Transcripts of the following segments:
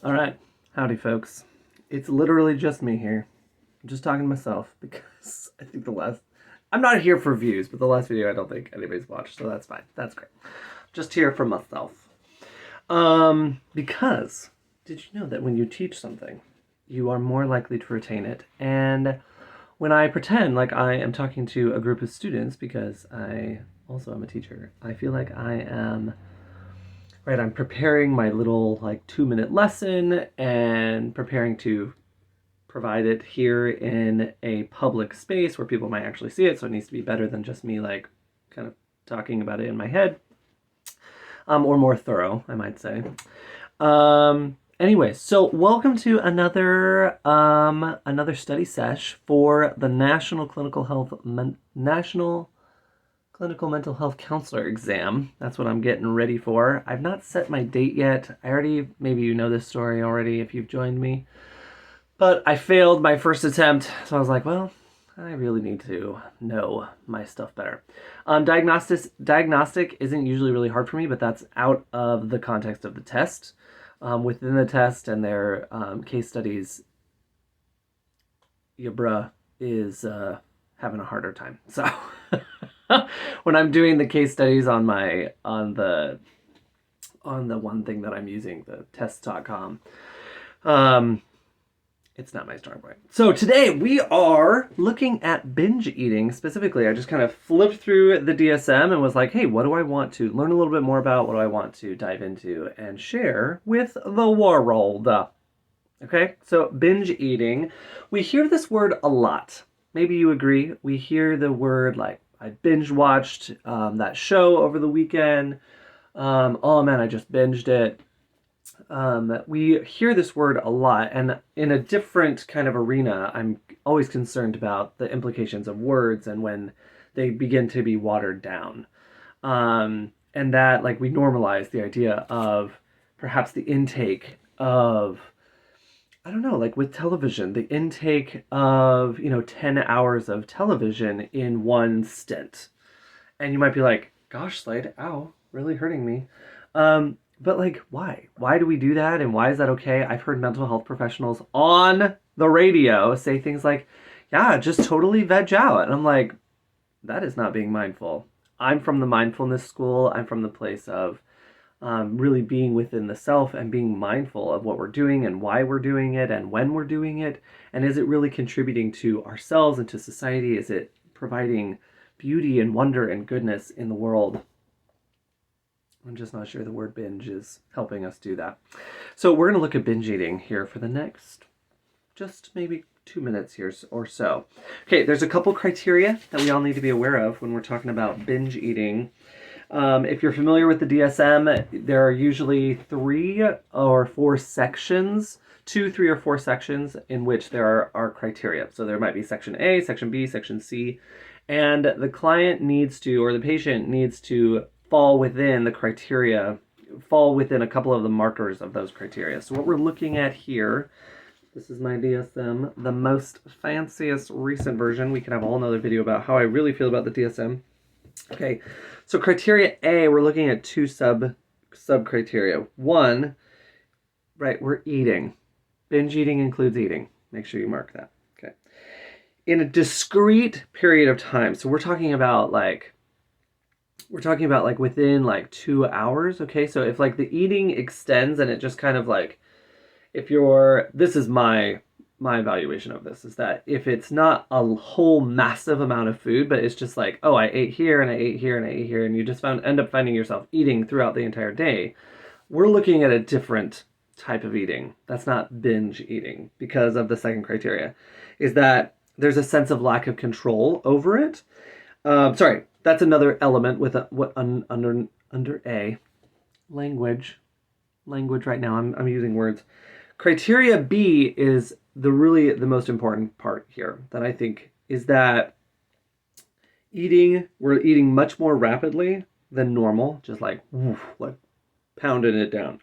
All right. Howdy, folks. It's literally just me here. I'm just talking to myself because I think I'm not here for views, but the last video I don't think anybody's watched, so that's fine. That's great. Just here for myself. Because did you know that when you teach something, you are more likely to retain it? And when I pretend like I am talking to a group of students, because I also am a teacher, I feel like I am right. I'm preparing my little like 2 minute lesson and preparing to provide it here in a public space where people might actually see it. So it needs to be better than just me like kind of talking about it in my head, or more thorough, I might say. Anyway, so welcome to another study sesh for the National Clinical Mental Health Counselor exam. That's what I'm getting ready for. I've not set my date yet. Maybe you know this story already if you've joined me. But I failed my first attempt, so I was like, well, I really need to know my stuff better. Diagnostic isn't usually really hard for me, but that's out of the context of the test. Within the test and their case studies, your bruh is having a harder time. So when I'm doing the case studies on the one thing that I'm using, the test.com, it's not my strong point. So today we are looking at binge eating specifically. I just kind of flipped through the DSM and was like, hey, what do I want to learn a little bit more about? What do I want to dive into and share with the world? Okay, so binge eating. We hear this word a lot. Maybe you agree. We hear the word like, I binge watched that show over the weekend. Oh man, I just binged it. We hear this word a lot, and in a different kind of arena, I'm always concerned about the implications of words and when they begin to be watered down. And that, like, we normalize the idea of perhaps the intake of, I don't know, like with television, the intake of, 10 hours of television in one stint. And you might be like, gosh, Slade, ow, really hurting me. But like, why? Why do we do that? And why is that okay? I've heard mental health professionals on the radio say things like, yeah, just totally veg out. And I'm like, that is not being mindful. I'm from the mindfulness school. I'm from the place of really being within the self and being mindful of what we're doing and why we're doing it and when we're doing it. And is it really contributing to ourselves and to society? Is it providing beauty and wonder and goodness in the world? I'm just not sure the word binge is helping us do that. So we're going to look at binge eating here for the next just maybe 2 minutes here or so. Okay, there's a couple criteria that we all need to be aware of when we're talking about binge eating. If you're familiar with the DSM, there are usually 3 or 4 sections, 2, 3, or 4 sections in which there are criteria. So there might be section A, section B, section C, and the client needs to, or the patient needs to fall within the criteria, fall within a couple of the markers of those criteria. So what we're looking at here, this is my DSM, the most fanciest recent version. We can have a whole nother video about how I really feel about the DSM. Okay, so criteria A, we're looking at 2 sub criteria. 1, right, we're eating. Binge eating includes eating. Make sure you mark that. Okay. In a discrete period of time. So we're talking about like within like 2 hours. Okay, so if like the eating extends and it just kind of like, this is my evaluation of this, is that if it's not a whole massive amount of food, but it's just like, oh, I ate here and I ate here and I ate here, and you just end up finding yourself eating throughout the entire day, we're looking at a different type of eating. That's not binge eating, because of the second criteria, is that there's a sense of lack of control over it. Sorry, that's another element with under A, language right now. I'm using words. Criteria B is the most important part here that I think is that we're eating much more rapidly than normal, just like pounding it down.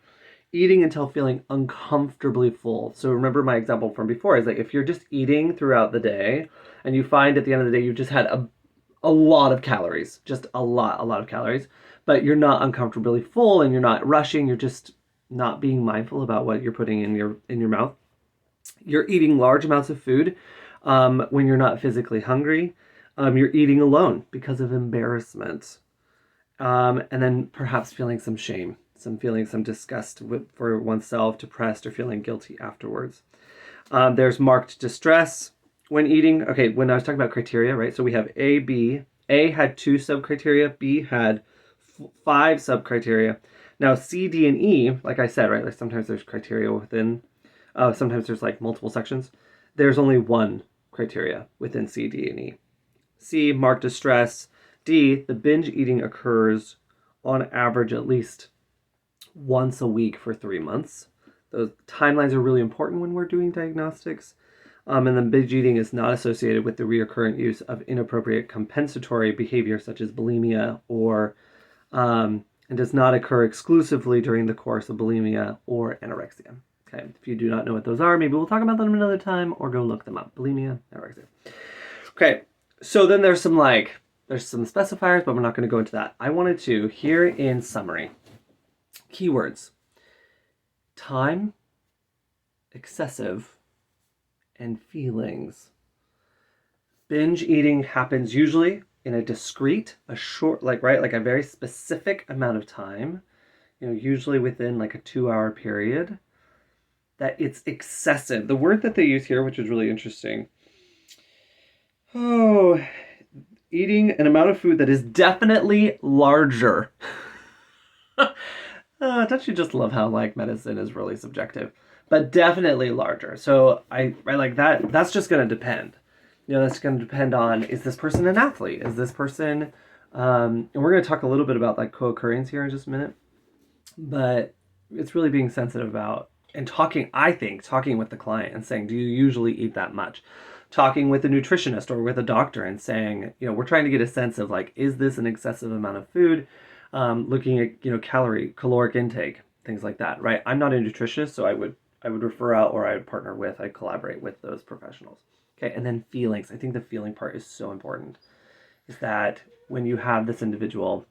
Eating until feeling uncomfortably full. So remember my example from before is like, if you're just eating throughout the day and you find at the end of the day you've just had a lot of calories, just a lot of calories, but you're not uncomfortably full and you're not rushing, you're just not being mindful about what you're putting in your mouth. You're eating large amounts of food when you're not physically hungry. You're eating alone because of embarrassment. And then perhaps feeling some shame, some disgust for oneself, depressed, or feeling guilty afterwards. There's marked distress when eating. Okay, when I was talking about criteria, right? So we have A, B. A had 2 sub-criteria. B had 5 sub-criteria. Now C, D, and E, like I said, right? Like sometimes there's criteria within. Sometimes there's like multiple sections. There's only 1 criteria within C, D, and E. C, marked distress. D, the binge eating occurs on average at least once a week for 3 months. Those timelines are really important when we're doing diagnostics. And then binge eating is not associated with the recurrent use of inappropriate compensatory behavior such as bulimia or and does not occur exclusively during the course of bulimia or anorexia. Okay, if you do not know what those are, maybe we'll talk about them another time or go look them up. Bulimia, anorexia. Okay, so then there's some specifiers, but we're not going to go into that. I wanted to, here in summary, keywords: time, excessive, and feelings. Binge eating happens usually in a discrete, a short, like a very specific amount of time, usually within like a 2-hour period, that it's excessive. The word that they use here, which is really interesting, eating an amount of food that is definitely larger. Don't you just love how like medicine is really subjective, but definitely larger. So I like that. That's just going to depend. That's going to depend on, is this person an athlete? Is this person, and we're going to talk a little bit about like co-occurrence here in just a minute, but it's really being sensitive about and talking with the client and saying, do you usually eat that much? Talking with a nutritionist or with a doctor and saying, we're trying to get a sense of like, is this an excessive amount of food? Looking at, caloric intake, things like that, right? I'm not a nutritionist, so I would refer out, or I'd collaborate with those professionals. Okay, and then feelings. I think the feeling part is so important. Is that when you have this individual,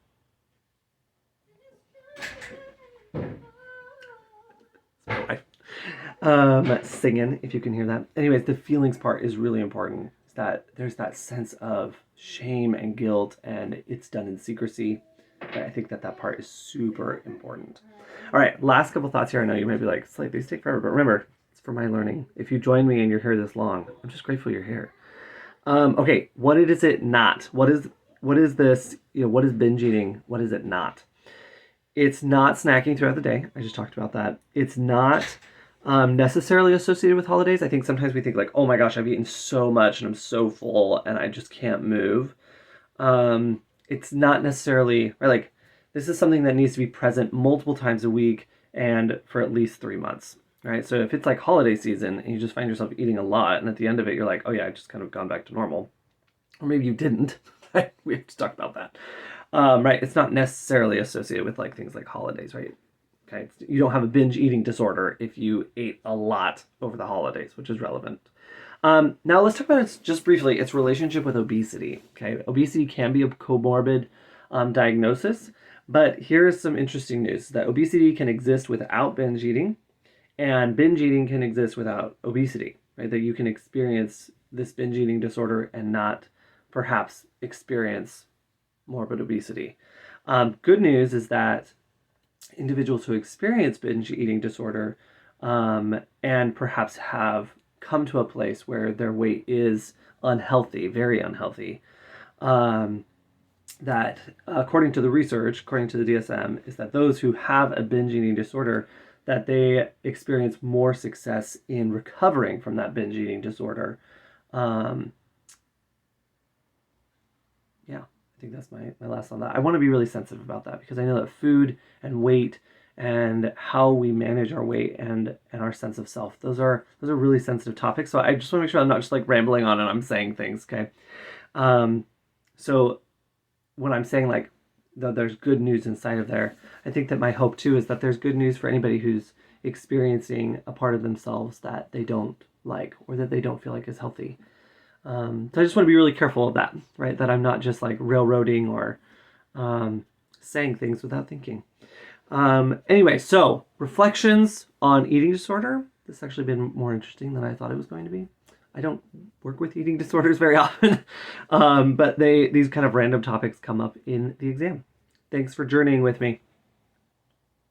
singing, if you can hear that. Anyways, the feelings part is really important. Is that there's that sense of shame and guilt, and it's done in secrecy. I think that part is super important. All right, last couple thoughts here. I know you might be like, Slate, these take forever, but remember, it's for my learning. If you join me and you're here this long, I'm just grateful you're here. Okay, what is it not? What is this? What is binge eating? What is it not? It's not snacking throughout the day. I just talked about that. It's not necessarily associated with holidays. I think sometimes we think like, oh my gosh, I've eaten so much and I'm so full and I just can't move. It's not necessarily, right? Like, this is something that needs to be present multiple times a week and for at least 3 months, right? So if it's like holiday season and you just find yourself eating a lot, and at the end of it, you're like, oh yeah, I've just kind of gone back to normal. Or maybe you didn't. We have to talk about that. Right? It's not necessarily associated with like things like holidays, right? Okay. You don't have a binge eating disorder if you ate a lot over the holidays, which is relevant. Now let's talk about just briefly its relationship with obesity. Okay, obesity can be a comorbid diagnosis, but here's some interesting news: that obesity can exist without binge eating, and binge eating can exist without obesity. Right? That you can experience this binge eating disorder and not perhaps experience morbid obesity. Good news is that individuals who experience binge eating disorder and perhaps have come to a place where their weight is unhealthy, very unhealthy, that according to the research, according to the DSM, is that those who have a binge eating disorder, that they experience more success in recovering from that binge eating disorder. I think that's my last on that. I want to be really sensitive about that because I know that food and weight and how we manage our weight and our sense of self, those are really sensitive topics. So I just want to make sure I'm not just like rambling on and I'm saying things, okay? So when I'm saying like there's good news inside of there, I think that my hope too is that there's good news for anybody who's experiencing a part of themselves that they don't like or that they don't feel like is healthy. So I just want to be really careful of that, right? That I'm not just like railroading or saying things without thinking. Anyway, so reflections on eating disorder. This has actually been more interesting than I thought it was going to be. I don't work with eating disorders very often, but these kind of random topics come up in the exam. Thanks for journeying with me.